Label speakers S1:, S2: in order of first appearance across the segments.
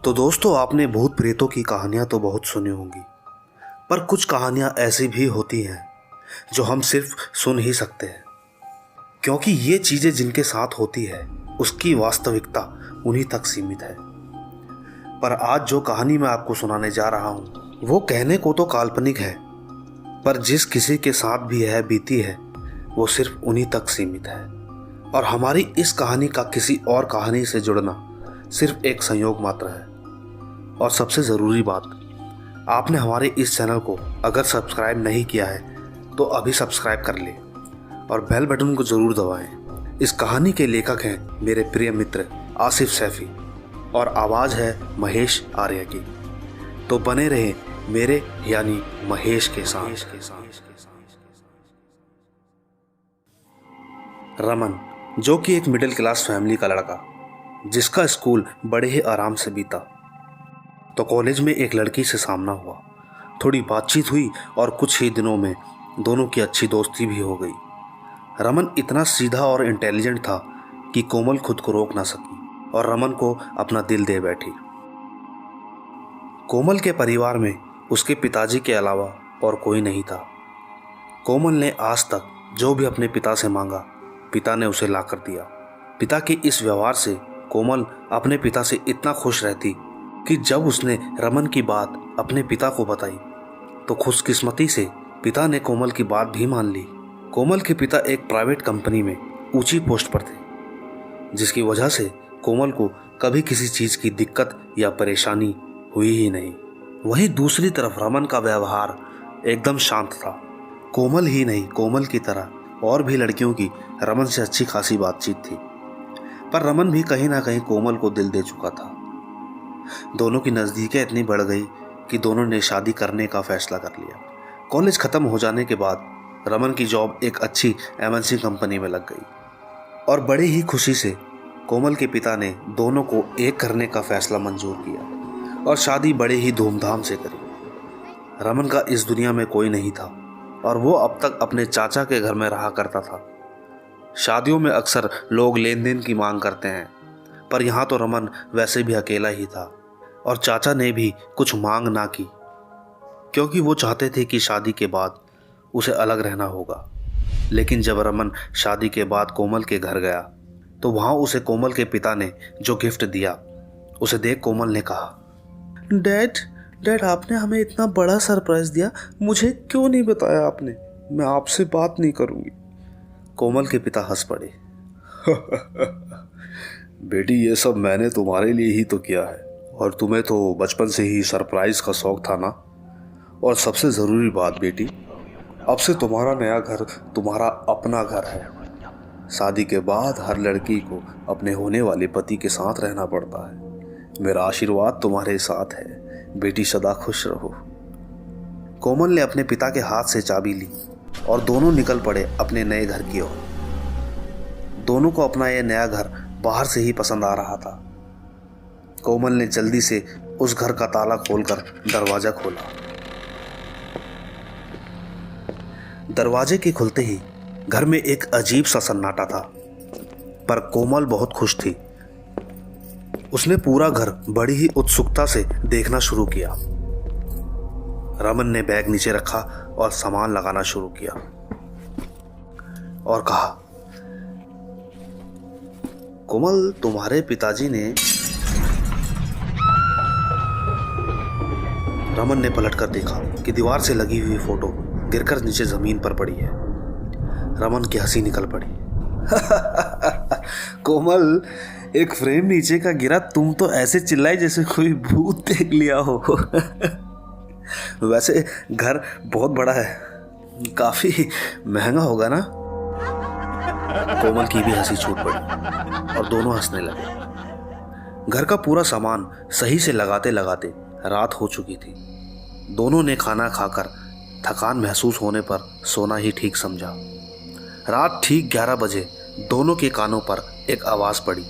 S1: तो दोस्तों, आपने भूत प्रेतों की कहानियाँ तो बहुत सुनी होंगी, पर कुछ कहानियाँ ऐसी भी होती हैं जो हम सिर्फ सुन ही सकते हैं, क्योंकि ये चीज़ें जिनके साथ होती है उसकी वास्तविकता उन्हीं तक सीमित है। पर आज जो कहानी मैं आपको सुनाने जा रहा हूँ वो कहने को तो काल्पनिक है, पर जिस किसी के साथ भी यह बीती है वो सिर्फ उन्हीं तक सीमित है। और हमारी इस कहानी का किसी और कहानी से जुड़ना सिर्फ एक संयोग मात्र है। और सबसे ज़रूरी बात, आपने हमारे इस चैनल को अगर सब्सक्राइब नहीं किया है तो अभी सब्सक्राइब कर लें और बेल बटन को ज़रूर दबाएं। इस कहानी के लेखक हैं मेरे प्रिय मित्र आसिफ सैफी और आवाज़ है महेश आर्य की। तो बने रहें मेरे यानी महेश के साथ। रमन, जो कि एक मिडिल क्लास फैमिली का लड़का, जिसका स्कूल बड़े ही आराम से बीता, तो कॉलेज में एक लड़की से सामना हुआ। थोड़ी बातचीत हुई और कुछ ही दिनों में दोनों की अच्छी दोस्ती भी हो गई। रमन इतना सीधा और इंटेलिजेंट था कि कोमल खुद को रोक ना सकी और रमन को अपना दिल दे बैठी। कोमल के परिवार में उसके पिताजी के अलावा और कोई नहीं था। कोमल ने आज तक जो भी अपने पिता से मांगा, पिता ने उसे ला कर दिया। पिता के इस व्यवहार से कोमल अपने पिता से इतना खुश रहती कि जब उसने रमन की बात अपने पिता को बताई तो खुशकिस्मती से पिता ने कोमल की बात भी मान ली। कोमल के पिता एक प्राइवेट कंपनी में ऊंची पोस्ट पर थे, जिसकी वजह से कोमल को कभी किसी चीज़ की दिक्कत या परेशानी हुई ही नहीं। वहीं दूसरी तरफ रमन का व्यवहार एकदम शांत था। कोमल ही नहीं, कोमल की तरह और भी लड़कियों की रमन से अच्छी खासी बातचीत थी, पर रमन भी कहीं ना कहीं कोमल को दिल दे चुका था। दोनों की नज़दीकें इतनी बढ़ गई कि दोनों ने शादी करने का फैसला कर लिया। कॉलेज ख़त्म हो जाने के बाद रमन की जॉब एक अच्छी एमएनसी कंपनी में लग गई और बड़ी ही खुशी से कोमल के पिता ने दोनों को एक करने का फैसला मंजूर किया और शादी बड़े ही धूमधाम से करी। रमन का इस दुनिया में कोई नहीं था और वो अब तक अपने चाचा के घर में रहा करता था। शादियों में अक्सर लोग लेन देन की मांग करते हैं, पर यहाँ तो रमन वैसे भी अकेला ही था और चाचा ने भी कुछ मांग ना की, क्योंकि वो चाहते थे कि शादी के बाद उसे अलग रहना होगा। लेकिन जब रमन शादी के बाद कोमल के घर गया तो वहाँ उसे कोमल के पिता ने जो गिफ्ट दिया उसे देख कोमल ने कहा, डैड आपने हमें इतना बड़ा सरप्राइज दिया, मुझे क्यों नहीं बताया आपने? मैं आपसे बात नहीं करूँगी। कोमल के पिता हंस पड़े। बेटी, ये सब मैंने तुम्हारे लिए ही तो किया है और तुम्हें तो बचपन से ही सरप्राइज का शौक था ना। और सबसे ज़रूरी बात बेटी, अब से तुम्हारा नया घर तुम्हारा अपना घर है। शादी के बाद हर लड़की को अपने होने वाले पति के साथ रहना पड़ता है। मेरा आशीर्वाद तुम्हारे साथ है बेटी, सदा खुश रहो। कोमल ने अपने पिता के हाथ से चाबी ली और दोनों निकल पड़े अपने नए घर की ओर। दोनों को अपना यह नया घर बाहर से ही पसंद आ रहा था। कोमल ने जल्दी से उस घर का ताला खोलकर दरवाजा खोला। दरवाजे के खुलते ही घर में एक अजीब सा सन्नाटा था, पर कोमल बहुत खुश थी। उसने पूरा घर बड़ी ही उत्सुकता से देखना शुरू किया। रमन ने बैग नीचे रखा और सामान लगाना शुरू किया और कहा, कोमल, तुम्हारे पिताजी ने। रमन ने पलटकर देखा कि दीवार से लगी हुई फोटो गिरकर नीचे जमीन पर पड़ी है। रमन की हंसी निकल पड़ी। कोमल, एक फ्रेम नीचे का गिरा, तुम तो ऐसे चिल्लाई जैसे कोई भूत देख लिया हो। वैसे घर बहुत बड़ा है, काफी महंगा होगा ना? कोमल की भी हंसी छूट पड़ी और दोनों हंसने लगे। घर का पूरा सामान सही से लगाते लगाते रात हो चुकी थी। दोनों ने खाना खाकर थकान महसूस होने पर सोना ही ठीक समझा। रात ठीक 11 बजे दोनों के कानों पर एक आवाज पड़ी।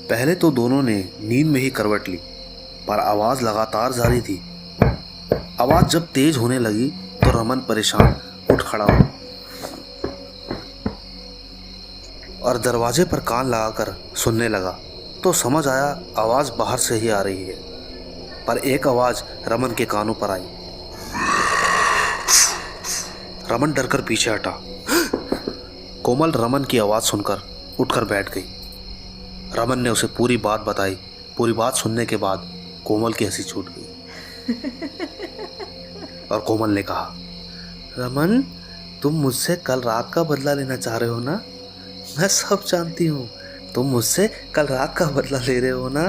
S1: पहले तो दोनों ने नींद में ही करवट ली, पर आवाज लगातार जारी थी। आवाज जब तेज होने लगी तो रमन परेशान उठ खड़ा हुआ और दरवाजे पर कान लगाकर सुनने लगा तो समझ आया आवाज बाहर से ही आ रही है। पर एक आवाज रमन के कानों पर आई। रमन डरकर पीछे हटा। कोमल रमन की आवाज सुनकर उठकर बैठ गई। रमन ने उसे पूरी बात बताई। पूरी बात सुनने के बाद कोमल की हंसी छूट गई और कोमल ने कहा, रमन तुम मुझसे कल रात का बदला लेना चाह रहे हो ना? मैं सब जानती हूँ, तुम मुझसे कल रात का बदला ले रहे हो ना?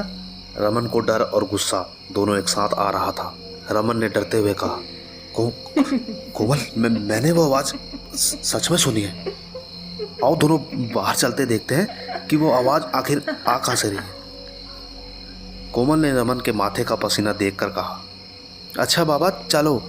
S1: रमन को डर और गुस्सा दोनों एक साथ आ रहा था। रमन ने डरते हुए कहा, कोमल मैंने वो आवाज सच में सुनी है। आओ दोनों बाहर चलते देखते हैं कि वो आवाज आखिर आ कहाँ से रही है। कोमल ने रमन के माथे का पसीना देखकर कहा, अच्छा बाबा चलो।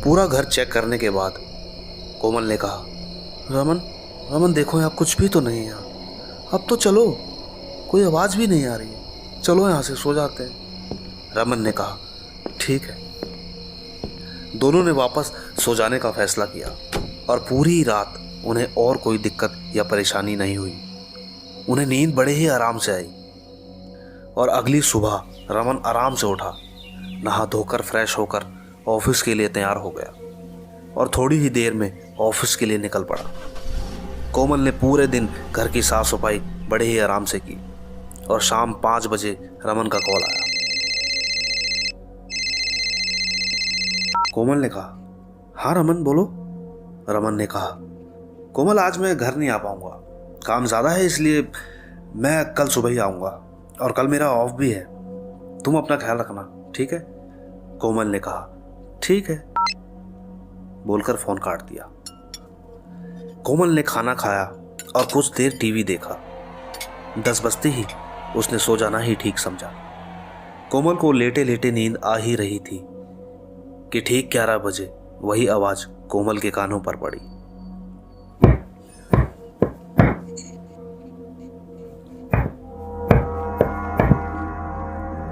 S1: पूरा घर चेक करने के बाद कोमल ने कहा, रमन देखो यहाँ कुछ भी तो नहीं है यहाँ। अब तो चलो, कोई आवाज भी नहीं आ रही है, चलो यहाँ से सो जाते हैं। रमन ने कहा, ठीक है। दोनों ने वापस सो जाने का फैसला किया और पूरी रात उन्हें और कोई दिक्कत या परेशानी नहीं हुई। उन्हें नींद बड़े ही आराम से आई और अगली सुबह रमन आराम से उठा, नहा धोकर फ्रेश होकर ऑफिस के लिए तैयार हो गया और थोड़ी ही देर में ऑफिस के लिए निकल पड़ा। कोमल ने पूरे दिन घर की साफ सफाई बड़े ही आराम से की और शाम 5 बजे रमन का कॉल आया। कोमल ने कहा, हाँ रमन बोलो। रमन ने कहा, कोमल आज मैं घर नहीं आ पाऊंगा, काम ज़्यादा है, इसलिए मैं कल सुबह ही आऊँगा और कल मेरा ऑफ भी है। तुम अपना ख्याल रखना, ठीक है? कोमल ने कहा, ठीक है, बोलकर फोन काट दिया। कोमल ने खाना खाया और कुछ देर टीवी देखा। 10 बजते ही उसने सो जाना ही ठीक समझा। कोमल को लेटे लेटे नींद आ ही रही थी कि ठीक 11 बजे वही आवाज कोमल के कानों पर पड़ी।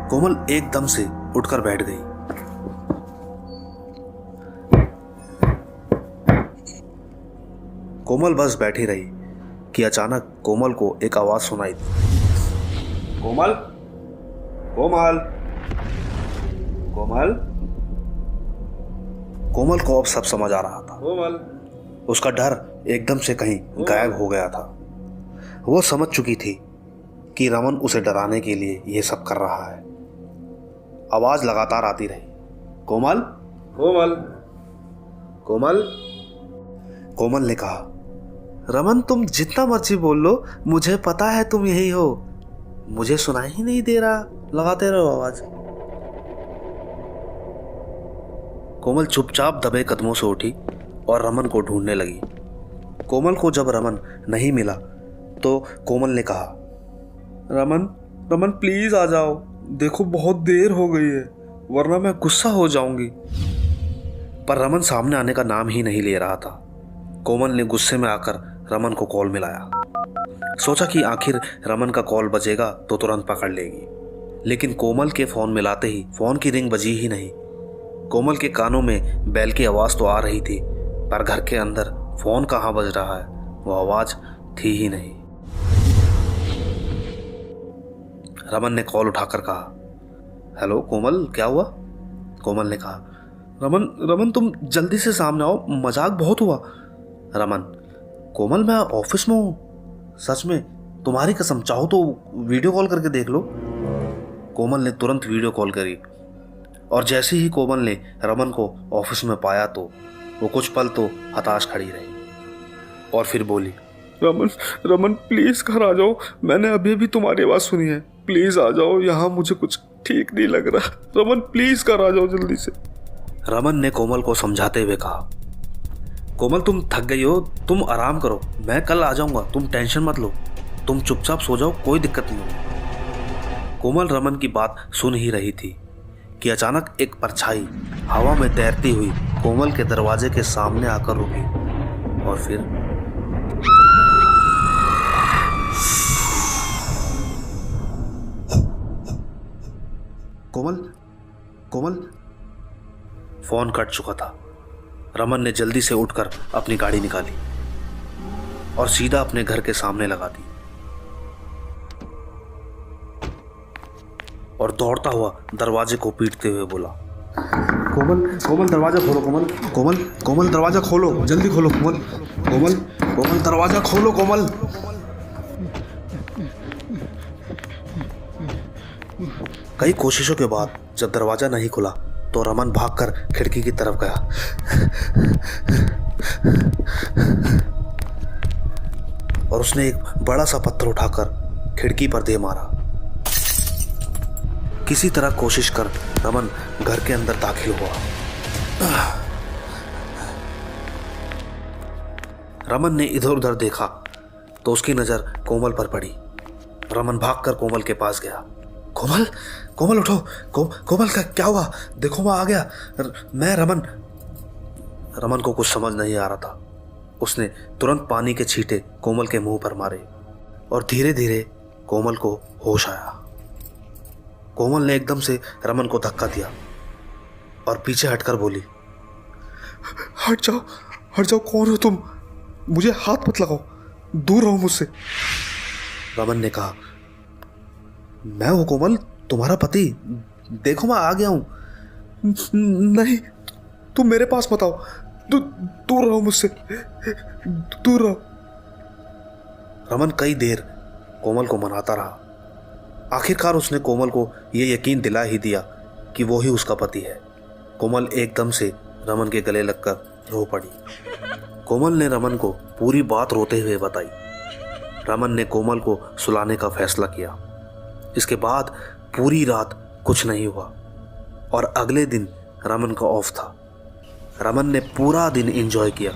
S1: कोमल एकदम से उठकर बैठ गई। कोमल बस बैठी रही कि अचानक कोमल को एक आवाज सुनाई दी। कोमल, कोमल, कोमल। कोमल को अब सब समझ आ रहा था। कोमल। उसका डर एकदम से कहीं गायब हो गया था। वो समझ चुकी थी कि रमन उसे डराने के लिए यह सब कर रहा है। आवाज लगातार आती रही, कोमल, कोमल, कोमल। कोमल ने कहा, रमन तुम जितना मर्जी बोल लो, मुझे पता है तुम यही हो, मुझे सुनाई ही नहीं दे रहा, लगाते रहो आवाज। कोमल चुपचाप दबे कदमों से उठी और रमन को ढूंढने लगी। कोमल को जब रमन नहीं मिला तो कोमल ने कहा, रमन प्लीज आ जाओ, देखो बहुत देर हो गई है, वरना मैं गुस्सा हो जाऊंगी। पर रमन सामने आने का नाम ही नहीं ले रहा था। कोमल ने गुस्से में आकर रमन को कॉल मिलाया। सोचा कि आखिर रमन का कॉल बजेगा तो तुरंत पकड़ लेगी, लेकिन कोमल के फोन मिलाते ही फोन की रिंग बजी ही नहीं। कोमल के कानों में बैल की आवाज तो आ रही थी, पर घर के अंदर फोन कहाँ बज रहा है, वो आवाज थी ही नहीं। रमन ने कॉल उठाकर कहा, हेलो कोमल, क्या हुआ? कोमल ने कहा, रमन तुम जल्दी से सामने आओ, मजाक बहुत हुआ। रमन, कोमल मैं ऑफिस में हूँ, सच में, तुम्हारी कसम, चाहो तो वीडियो कॉल करके देख लो। कोमल ने तुरंत वीडियो कॉल करी और जैसे ही कोमल ने रमन को ऑफिस में पाया तो वो कुछ पल तो हताश खड़ी रही और फिर बोली, रमन प्लीज घर आ जाओ, मैंने अभी भी तुम्हारी आवाज सुनी है, प्लीज आ जाओ यहाँ, मुझे कुछ ठीक नहीं लग रहा, रमन प्लीज घर आ जाओ जल्दी से। रमन ने कोमल को समझाते हुए कहा, कोमल तुम थक गई हो, तुम आराम करो, मैं कल आ जाऊंगा, तुम टेंशन मत लो, तुम चुपचाप सो जाओ, कोई दिक्कत नहीं होगी। कोमल रमन की बात सुन ही रही थी कि अचानक एक परछाई हवा में तैरती हुई कोमल के दरवाजे के सामने आकर रुकी और फिर कोमल कोमल। फोन कट चुका था। रमन ने जल्दी से उठकर अपनी गाड़ी निकाली और सीधा अपने घर के सामने लगा दी और दौड़ता हुआ दरवाजे को पीटते हुए बोला, कोमल कोमल दरवाजा खोलो, कोमल कोमल कोमल दरवाजा खोलो, जल्दी खोलो कोमल, कोमल कोमल दरवाजा खोलो कोमल। कई कोशिशों के बाद जब दरवाजा नहीं खुला तो रमन भागकर खिड़की की तरफ गया और उसने एक बड़ा सा पत्थर उठाकर खिड़की पर दे मारा। किसी तरह कोशिश कर रमन घर के अंदर दाखिल हुआ। रमन ने इधर उधर देखा तो उसकी नजर कोमल पर पड़ी। रमन भागकर कोमल के पास गया। कोमल कोमल उठो, कोमल का क्या हुआ? देखो मैं आ गया, मैं रमन। रमन को कुछ समझ नहीं आ रहा था। उसने तुरंत पानी के छींटे कोमल के मुंह पर मारे और धीरे धीरे कोमल को होश आया। कोमल ने एकदम से रमन को धक्का दिया और पीछे हटकर बोली, हट जाओ, कौन हो तुम? मुझे हाथ मत लगाओ, दूर रहो मुझसे। रमन ने कहा, मैं हूं कोमल, तुम्हारा पति, देखो मैं आ गया हूं। नहीं, तुम मेरे पास मत आओ, दूर रहो मुझसे, दूर रहो। रमन कई देर कोमल को मनाता रहा। आखिरकार उसने कोमल को यह यकीन दिला ही दिया कि वो ही उसका पति है। कोमल एकदम से रमन के गले लगकर रो पड़ी। कोमल ने रमन को पूरी बात रोते हुए बताई। रमन ने कोमल को सुलाने का फैसला किया। इसके बाद पूरी रात कुछ नहीं हुआ और अगले दिन रमन का ऑफ था। रमन ने पूरा दिन एंजॉय किया।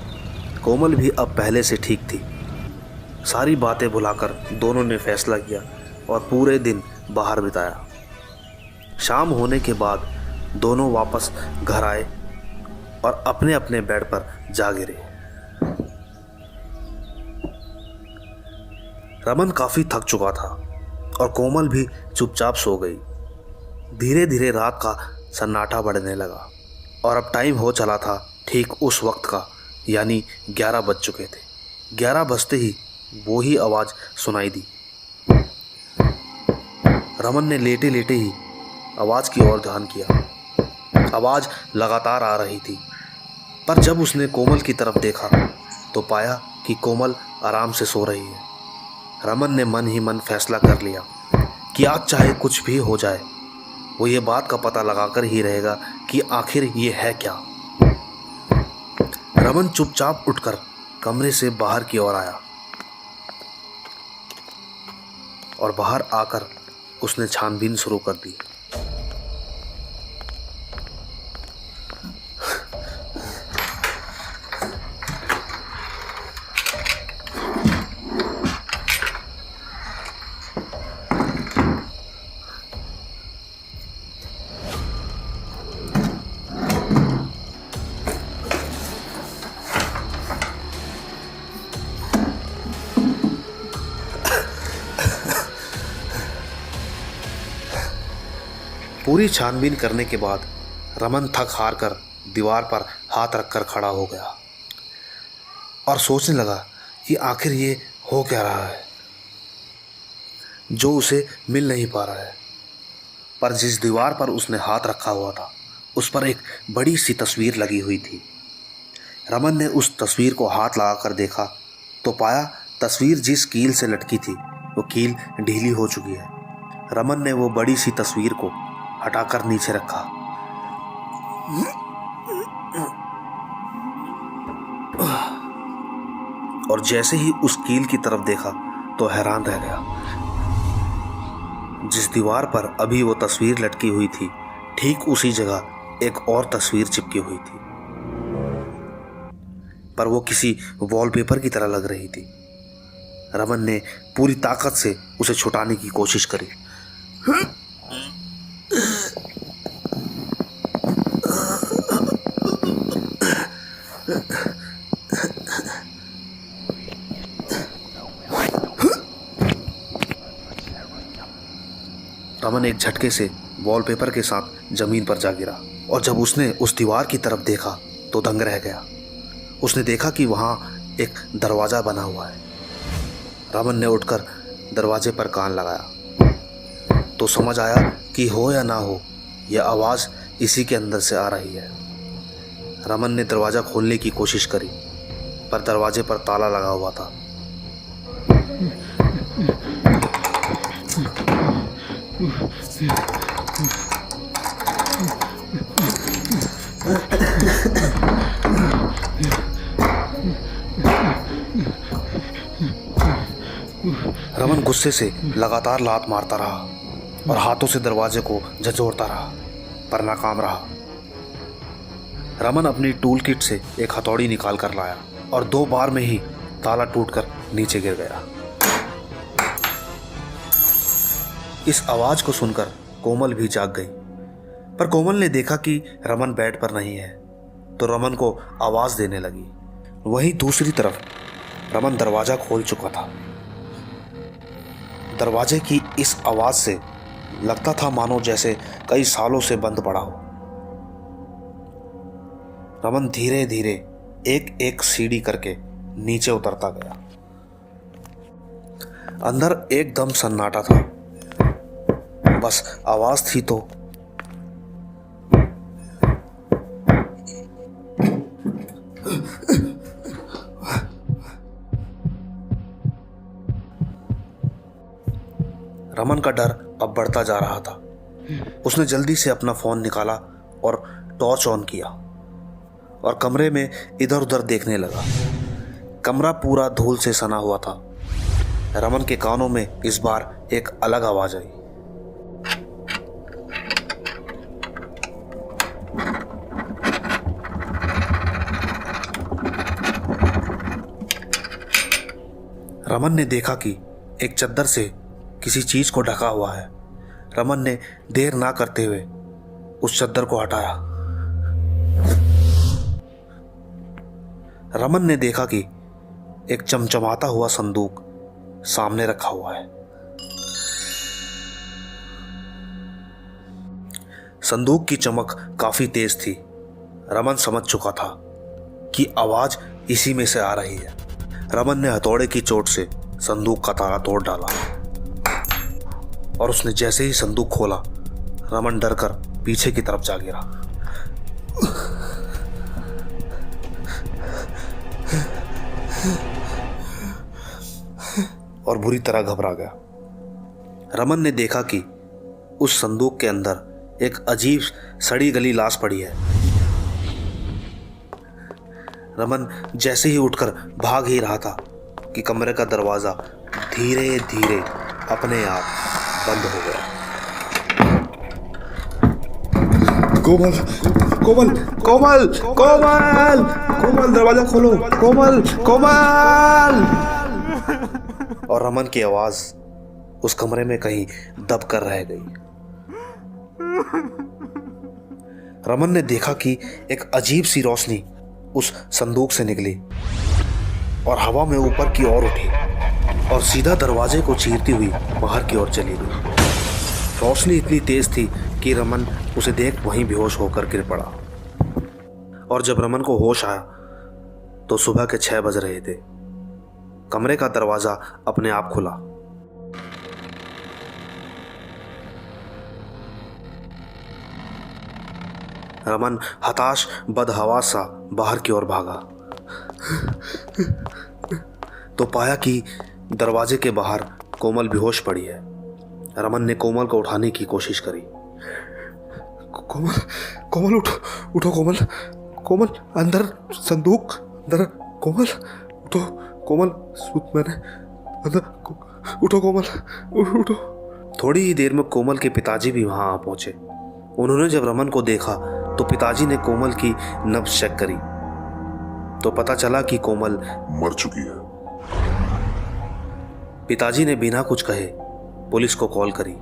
S1: कोमल भी अब पहले से ठीक थी। सारी बातें भुलाकर दोनों ने फैसला किया और पूरे दिन बाहर बिताया। शाम होने के बाद दोनों वापस घर आए और अपने अपने बेड पर जा गिरे। रमन काफी थक चुका था और कोमल भी चुपचाप सो गई। धीरे धीरे रात का सन्नाटा बढ़ने लगा और अब टाइम हो चला था ठीक उस वक्त का, यानी 11 बज चुके थे। 11 बजते ही वो ही आवाज़ सुनाई दी। रमन ने लेटे लेटे ही आवाज़ की ओर ध्यान किया। आवाज़ लगातार आ रही थी, पर जब उसने कोमल की तरफ देखा तो पाया कि कोमल आराम से सो रही है। रमन ने मन ही मन फैसला कर लिया कि आज चाहे कुछ भी हो जाए, वो ये बात का पता लगाकर ही रहेगा कि आखिर ये है क्या। रमन चुपचाप उठकर कमरे से बाहर की ओर आया और बाहर आकर उसने छानबीन शुरू कर दी। पूरी छानबीन करने के बाद रमन थक हार कर दीवार पर हाथ रखकर खड़ा हो गया और सोचने लगा कि आखिर ये हो क्या रहा है जो उसे मिल नहीं पा रहा है। पर जिस दीवार पर उसने हाथ रखा हुआ था उस पर एक बड़ी सी तस्वीर लगी हुई थी। रमन ने उस तस्वीर को हाथ लगाकर देखा तो पाया तस्वीर जिस कील से लटकी थी वो कील ढीली हो चुकी है। रमन ने वो बड़ी सी तस्वीर को हटाकर नीचे रखा और जैसे ही उस कील की तरफ देखा तो हैरान रह गया। जिस दीवार पर अभी वो तस्वीर लटकी हुई थी ठीक उसी जगह एक और तस्वीर चिपकी हुई थी, पर वो किसी वॉलपेपर की तरह लग रही थी। रमन ने पूरी ताकत से उसे छुटाने की कोशिश करी रमन एक झटके से वॉलपेपर के साथ जमीन पर जा गिरा और जब उसने उस दीवार की तरफ देखा तो दंग रह गया। उसने देखा कि वहाँ एक दरवाज़ा बना हुआ है। रमन ने उठकर दरवाजे पर कान लगाया तो समझ आया कि हो या ना हो, यह आवाज़ इसी के अंदर से आ रही है। रमन ने दरवाज़ा खोलने की कोशिश करी पर दरवाजे पर ताला लगा हुआ था। रमन गुस्से से लगातार लात मारता रहा और हाथों से दरवाजे को झंझोड़ता रहा पर नाकाम रहा। रमन अपनी टूल किट से एक हथौड़ी निकाल कर लाया और 2 बार में ही ताला टूटकर नीचे गिर गया। इस आवाज को सुनकर कोमल भी जाग गई, पर कोमल ने देखा कि रमन बेड पर नहीं है तो रमन को आवाज देने लगी। वहीं दूसरी तरफ रमन दरवाजा खोल चुका था। दरवाजे की इस आवाज से लगता था मानो जैसे कई सालों से बंद पड़ा हो। रमन धीरे धीरे एक एक सीढ़ी करके नीचे उतरता गया। अंदर एकदम सन्नाटा था, बस आवाज थी तो। रमन का डर अब बढ़ता जा रहा था। उसने जल्दी से अपना फोन निकाला और टॉर्च ऑन किया और कमरे में इधर उधर देखने लगा। कमरा पूरा धूल से सना हुआ था। रमन के कानों में इस बार एक अलग आवाज आई। रमन ने देखा कि एक चद्दर से किसी चीज को ढका हुआ है। रमन ने देर ना करते हुए उस चद्दर को हटाया। रमन ने देखा कि एक चमचमाता हुआ संदूक सामने रखा हुआ है। संदूक की चमक काफी तेज थी। रमन समझ चुका था कि आवाज इसी में से आ रही है। रमन ने हथौड़े की चोट से संदूक का ताला तोड़ डाला और उसने जैसे ही संदूक खोला, रमन डरकर पीछे की तरफ जा गिरा। और बुरी तरह घबरा गया। रमन ने देखा कि उस संदूक के अंदर एक अजीब सड़ी गली लाश पड़ी है। रमन जैसे ही उठकर भाग ही रहा था कि कमरे का दरवाजा धीरे धीरे अपने आप बंद हो गया। कोमल कोमल कोमल कोमल कोमल दरवाजा खोलो, कोमल कोमल। और रमन की आवाज उस कमरे में कहीं दब कर रह गई। रमन ने देखा कि एक अजीब सी रोशनी उस संदूक से निकली और हवा में ऊपर की ओर उठी और सीधा दरवाजे को चीरती हुई बाहर की ओर चली गई। रोशनी इतनी तेज थी कि रमन उसे देख वहीं बेहोश होकर गिर पड़ा। और जब रमन को होश आया तो सुबह के 6 बज रहे थे। कमरे का दरवाजा अपने आप खुला। रमन हताश बदहवास सा बाहर की ओर भागा तो पाया कि दरवाजे के बाहर कोमल बेहोश पड़ी है। रमन ने कोमल को उठाने की कोशिश करी। कोमल कोमल उठो उठो कोमल कोमल, अंदर संदूक, अंदर कोमल उठो कोमल, सूत मैंने अंदर, उठो कोमल उठो। थोड़ी ही देर में कोमल के पिताजी भी वहां आ पहुंचे। उन्होंने जब रमन को देखा तो पिताजी ने कोमल की नब्ज चेक करी तो पता चला कि कोमल
S2: मर चुकी है।
S1: पिताजी ने बिना कुछ कहे पुलिस को कॉल करी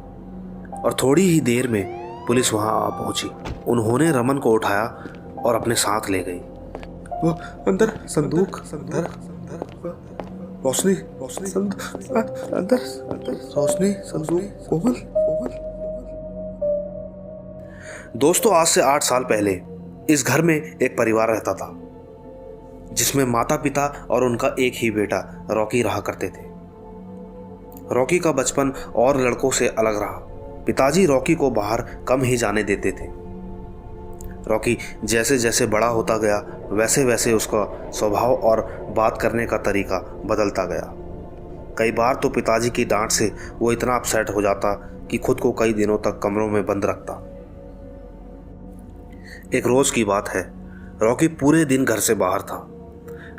S1: और थोड़ी ही देर में पुलिस वहां आ पहुंची। उन्होंने रमन को उठाया और अपने साथ ले गई। वो अंदर संदूक, अंदर रोशनी रोशनी, अंदर अंदर रोशनी, संदूक, कोमल कोमल दोस्तों, आज से 8 साल पहले इस घर में एक परिवार रहता था जिसमें माता पिता और उनका एक ही बेटा रॉकी रहा करते थे। रॉकी का बचपन और लड़कों से अलग रहा। पिताजी रॉकी को बाहर कम ही जाने देते थे। रॉकी जैसे जैसे बड़ा होता गया वैसे वैसे उसका स्वभाव और बात करने का तरीका बदलता गया। कई बार तो पिताजी की डांट से वो इतना अपसेट हो जाता कि खुद को कई दिनों तक कमरों में बंद रखता। एक रोज की बात है, रॉकी पूरे दिन घर से बाहर था।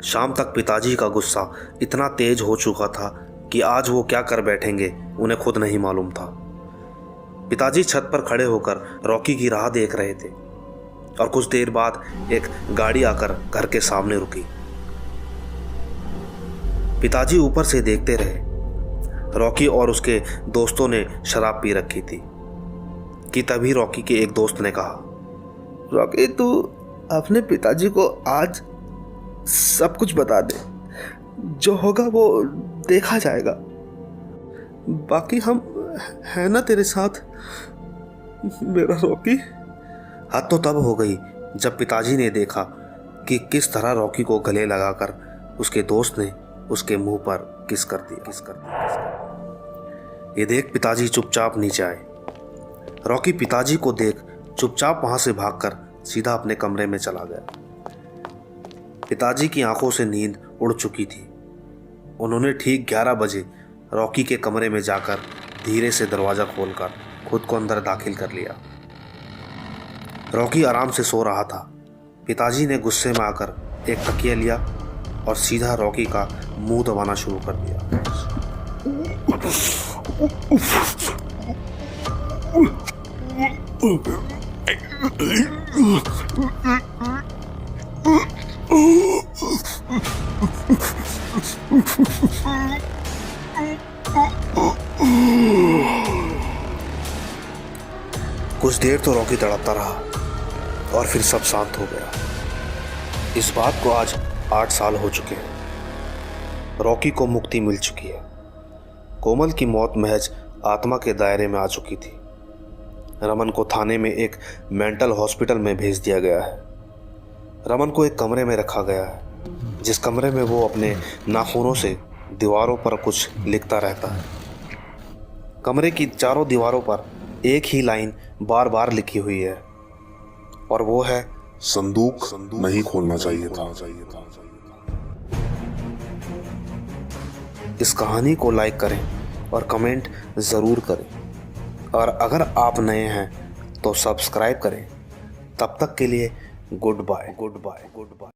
S1: शाम तक पिताजी का गुस्सा इतना तेज हो चुका था कि आज वो क्या कर बैठेंगे उन्हें खुद नहीं मालूम था। पिताजी छत पर खड़े होकर रॉकी की राह देख रहे थे और कुछ देर बाद एक गाड़ी आकर घर के सामने रुकी। पिताजी ऊपर से देखते रहे। रॉकी और उसके दोस्तों ने शराब पी रखी थी कि तभी रॉकी के एक दोस्त ने कहा,
S2: रॉकी, तू अपने पिताजी को आज सब कुछ बता दे। जो होगा वो देखा जाएगा। बाकी हम है ना तेरे साथ, मेरा रॉकी।
S1: हद तो तब हो गई जब पिताजी ने देखा कि किस तरह रॉकी को गले लगाकर उसके दोस्त ने उसके मुंह पर किस कर दिया। ये देख पिताजी चुपचाप नीचे आए। रॉकी पिताजी को देख चुपचाप वहां से भागकर सीधा अपने कमरे में चला गया। पिताजी की आंखों से नींद उड़ चुकी थी। उन्होंने ठीक 11 बजे रॉकी के कमरे में जाकर धीरे से दरवाजा खोलकर खुद को अंदर दाखिल कर लिया। रॉकी आराम से सो रहा था। पिताजी ने गुस्से में आकर एक तकिया लिया और सीधा रॉकी का मुंह दबाना शुरू कर दिया। कुछ देर तो रॉकी तड़पता रहा और फिर सब शांत हो गया। इस बात को आज 8 साल हो चुके हैं। रॉकी को मुक्ति मिल चुकी है। कोमल की मौत महज आत्मा के दायरे में आ चुकी थी। रमन को थाने में एक मेंटल हॉस्पिटल में भेज दिया गया है। रमन को एक कमरे में रखा गया है जिस कमरे में वो अपने नाखूनों से दीवारों पर कुछ लिखता रहता है। कमरे की चारों दीवारों पर एक ही लाइन बार बार लिखी हुई है और वो है,
S3: संदूक नहीं खोलना चाहिए था।
S1: इस कहानी को लाइक करें और कमेंट ज़रूर करें और अगर आप नए हैं तो सब्सक्राइब करें। तब तक के लिए गुड बाय।